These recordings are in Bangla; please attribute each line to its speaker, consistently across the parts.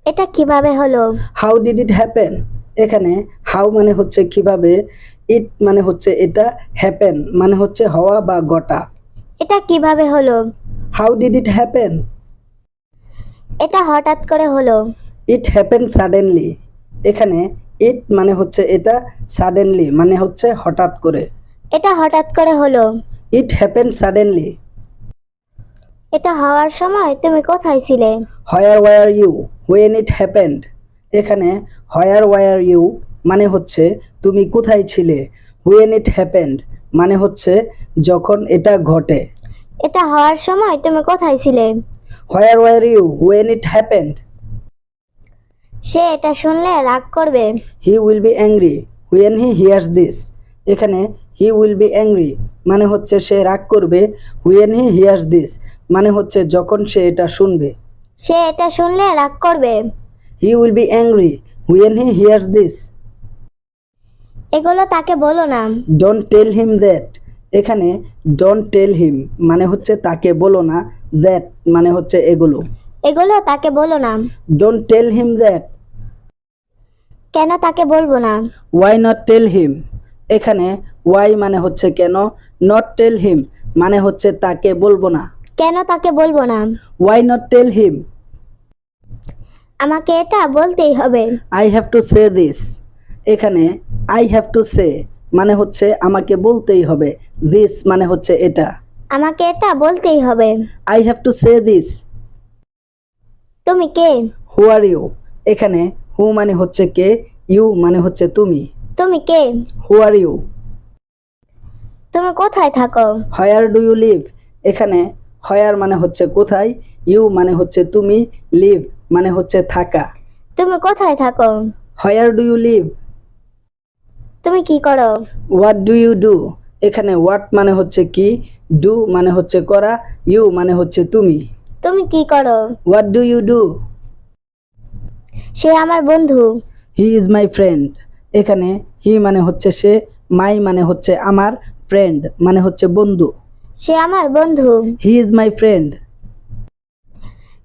Speaker 1: এটা কিভাবে হলো?
Speaker 2: How did it happen? এখানে হাউ মানে হচ্ছে কিভাবে, ইট মানে হচ্ছে এটা, হ্যাপেন মানে হচ্ছে হওয়া বা ঘটা।
Speaker 1: এটা কিভাবে হলো?
Speaker 2: How did it happen?
Speaker 1: এটা হঠাৎ করে হলো।
Speaker 2: It happen suddenly. এখানে ইট মানে হচ্ছে এটা, সাডেনলি মানে হচ্ছে হঠাৎ করে।
Speaker 1: এটা হঠাৎ করে হলো।
Speaker 2: It happen suddenly.
Speaker 1: এটা হওয়ার সময় তুমি কোথায় ছিলে?
Speaker 2: Where were you when it happened? এখানে হোয়ার ওয়ার ইউ মানে হচ্ছে তুমি কোথায় ছিলে, হোয়েন ইট হ্যাপেন্ড মানে হচ্ছে যখন এটা ঘটে।
Speaker 1: এটা হওয়ার সময় তুমি কোথায় ছিলে?
Speaker 2: Where were you when it happened?
Speaker 1: সে এটা শুনলে রাগ করবে।
Speaker 2: He will be angry when he hears this. এখানে হি উইল বি অ্যাংরি মানে হচ্ছে সে রাগ করবে, হোয়েন হি হিয়ার্স দিস মানে হচ্ছে যখন সে এটা শুনবে।
Speaker 1: সে এটা শুনলে রাগ করবে।
Speaker 2: He will be angry when he hears this.
Speaker 1: এগুলো তাকে বলো না।
Speaker 2: Don't tell him that. এখানে ডোন্ট টেল হিম মানে হচ্ছে তাকে বলো না, দ্যাট মানে হচ্ছে এগুলো।
Speaker 1: এগুলো তাকে বলো না।
Speaker 2: Don't tell him that.
Speaker 1: কেন তাকে বলবো না?
Speaker 2: Why not tell him? এখানে ওয়াই মানে হচ্ছে কেন, নট টেল হিম মানে হচ্ছে তাকে বলবো না।
Speaker 1: কেন তাকে বলবো না?
Speaker 2: ওয়াই নট টেল হিম?
Speaker 1: আমাকে এটা বলতেই হবে।
Speaker 2: I have to say this. এখানে আই হ্যাভ টু সে মানে হচ্ছে আমাকে বলতেই হবে, দিস মানে হচ্ছে এটা।
Speaker 1: আমাকে এটা বলতেই হবে।
Speaker 2: I have to say this.
Speaker 1: তুমি কে?
Speaker 2: হু আর ইউ? এখানে হু মানে হচ্ছে কে, ইউ মানে হচ্ছে তুমি।
Speaker 1: তুমি কে?
Speaker 2: হু আর ইউ?
Speaker 1: তুমি কোথায় থাকো?
Speaker 2: Where do you live? এখানে হোয়ার মানে হচ্ছে কোথায়, ইউ মানে হচ্ছে তুমি, লিভ মানে হচ্ছে থাকা।
Speaker 1: তুমি কোথায় থাকো?
Speaker 2: Where do you live?
Speaker 1: তুমি কি করো?
Speaker 2: What do you do? এখানে হোয়াট মানে হচ্ছে কি, ডু মানে হচ্ছে করা, ইউ মানে হচ্ছে তুমি।
Speaker 1: তুমি কি করো?
Speaker 2: What do you do?
Speaker 1: সে আমার বন্ধু।
Speaker 2: He is my friend. এখানে হি মানে হচ্ছে সে, মাই মানে হচ্ছে আমার, ফ্রেন্ড মানে হচ্ছে বন্ধু।
Speaker 1: সে আমার বন্ধু।
Speaker 2: He is my friend.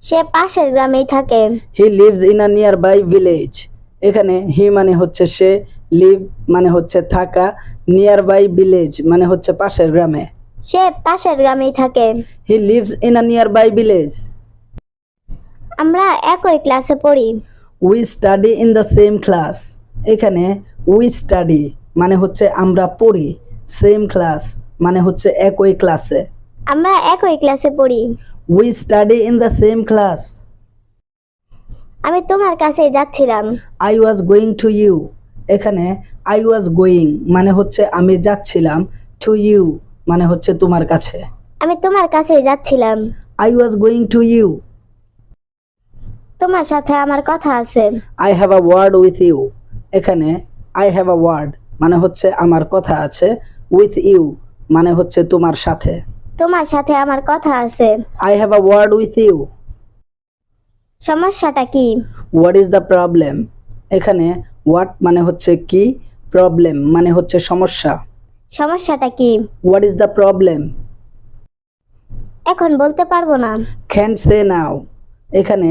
Speaker 1: সে পাশের গ্রামেই থাকে।
Speaker 2: He lives in a nearby village. এখানে হি মানে হচ্ছে সে, লিভ মানে হচ্ছে থাকা, নিয়ার বাই ভিলেজ মানে হচ্ছে পাশের গ্রামে।
Speaker 1: সে পাশের গ্রামেই থাকে।
Speaker 2: He lives in a nearby village.
Speaker 1: আমরা একই ক্লাসে পড়ি।
Speaker 2: We study in the same class. এখানে উই স্টাডি মানে হচ্ছে আমরা পড়ি, সেম ক্লাস মানে হচ্ছে একই ক্লাসে।
Speaker 1: আমরা একই ক্লাসে পড়ি।
Speaker 2: We study in the same class.
Speaker 1: আমি তোমার কাছে যাচ্ছিলাম।
Speaker 2: I was going to you. এখানে আই ওয়াজ গোয়িং মানে হচ্ছে আমি যাচ্ছিলাম, টু ইউ মানে হচ্ছে তোমার কাছে।
Speaker 1: আমি তোমার কাছে যাচ্ছিলাম।
Speaker 2: I was going to you.
Speaker 1: তোমার সাথে আমার কথা আছে।
Speaker 2: I have a word with you. এখানে আই হ্যাভ আ ওয়ার্ড মানে হচ্ছে আমার কথা আছে, উইথ ইউ মানে হচ্ছে তোমার সাথে।
Speaker 1: তোমার সাথে আমার কথা আছে।
Speaker 2: I have a word with you.
Speaker 1: সমস্যাটা কি?
Speaker 2: What is the problem? এখানে হোয়াট মানে হচ্ছে কি, প্রবলেম মানে হচ্ছে সমস্যা।
Speaker 1: সমস্যাটা কি?
Speaker 2: What is the problem?
Speaker 1: এখন বলতে পারবো না।
Speaker 2: Can't say now. এখানে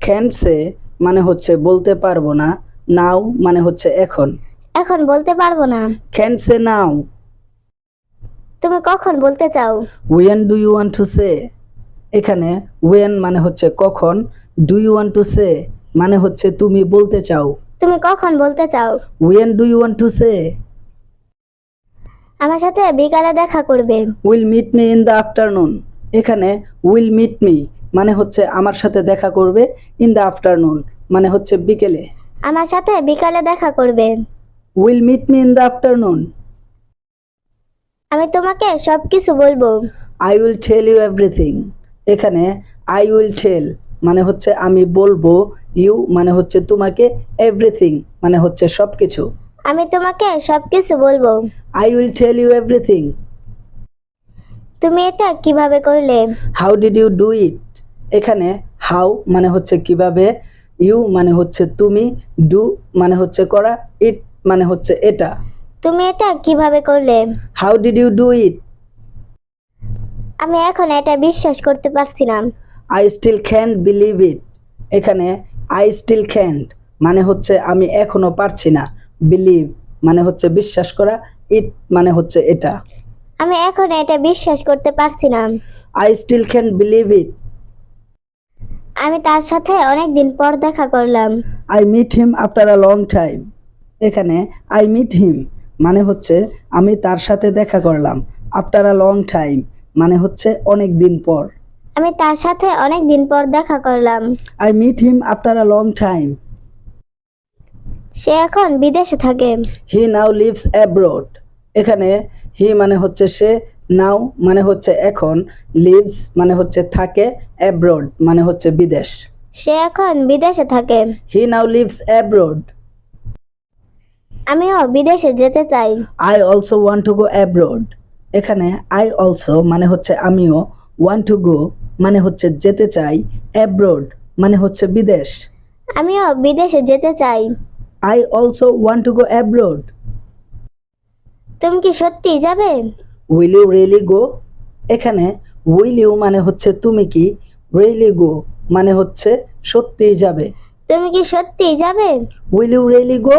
Speaker 2: ক্যান্ট সে মানে হচ্ছে বলতে পারবো না, নাও মানে হচ্ছে এখন।
Speaker 1: এখন বলতে পারবো না।
Speaker 2: Can't say now.
Speaker 1: তুমি কখন বলতে চাও?
Speaker 2: When do you want to say? এখানে ওয়েন মানে হচ্ছে কখন, do you want to say মানে হচ্ছে তুমি বলতে চাও।
Speaker 1: তুমি কখন বলতে চাও?
Speaker 2: When do you want to say?
Speaker 1: আমার সাথে বিকালে দেখা করবে।
Speaker 2: Will meet me in the afternoon. এখানে উইল মিট মি মানে হচ্ছে আমার সাথে দেখা করবে, ইন দ্য আফটারনুন মানে হচ্ছে বিকেলে।
Speaker 1: আমার সাথে বিকালে দেখা করবে।
Speaker 2: Will meet me in the afternoon.
Speaker 1: আমি তোমাকে সবকিছু বলবো।
Speaker 2: I will tell you everything. এখানে আই উইল টেল মানে হচ্ছে আমি বলবো, ইউ মানে হচ্ছে তোমাকে, এভরিথিং মানে হচ্ছে সব কিছু।
Speaker 1: আমি তোমাকে সবকিছু বলবো।
Speaker 2: I will tell you everything.
Speaker 1: তুমি এটা কিভাবে করলে?
Speaker 2: How did you do it? এখানে হাউ মানে হচ্ছে কিভাবে, ইউ মানে হচ্ছে তুমি, ডু মানে হচ্ছে করা, ইট মানে হচ্ছে এটা।
Speaker 1: তুমি এটা কিভাবে করলে?
Speaker 2: How did you do it?
Speaker 1: আমি এখন এটা বিশ্বাস করতে পারছি না।
Speaker 2: I still can't believe it. এখানে আই স্টিল ক্যান্ট মানে হচ্ছে আমি এখনো পারছি না। বিলিভ মানে হচ্ছে বিশ্বাস করা। ইট মানে হচ্ছে এটা।
Speaker 1: আমি এখন এটা বিশ্বাস করতে পারছি না।
Speaker 2: I still can't believe it.
Speaker 1: আমি তার সাথে অনেক দিন পর দেখা করলাম।
Speaker 2: I meet him after a long time. এখানে আই মিট হিম মানে হচ্ছে আমি তার সাথে দেখা করলাম। আফটার আ লং টাইম মানে হচ্ছে অনেক দিন পর।
Speaker 1: আমি তার সাথে অনেক দিন পর দেখা করলাম।
Speaker 2: I meet him after a long time.
Speaker 1: সে এখন বিদেশে থাকে।
Speaker 2: He now lives abroad. এখানে হি মানে হচ্ছে সে, নাও মানে হচ্ছে এখন, লিভস মানে হচ্ছে থাকে, অ্যাব্রোড মানে হচ্ছে বিদেশ।
Speaker 1: সে এখন বিদেশে থাকে।
Speaker 2: He now lives abroad.
Speaker 1: আমিও বিদেশে যেতে চাই।
Speaker 2: I also want to go abroad. এখানে আই অলসো মানে হচ্ছে আমিও, ওয়ান্ট টু গো মানে হচ্ছে যেতে চাই, অ্যাব্রোড মানে হচ্ছে বিদেশ।
Speaker 1: আমিও বিদেশে যেতে চাই।
Speaker 2: I also want to go abroad.
Speaker 1: তুমি কি সত্যিই যাবে?
Speaker 2: উইল ইউ রিয়েলি গো। এখানে উইল ইউ মানে হচ্ছে তুমি কি, রিয়েলি গো মানে হচ্ছে সত্যিই যাবে।
Speaker 1: তুমি কি সত্যিই যাবে?
Speaker 2: Will you really go.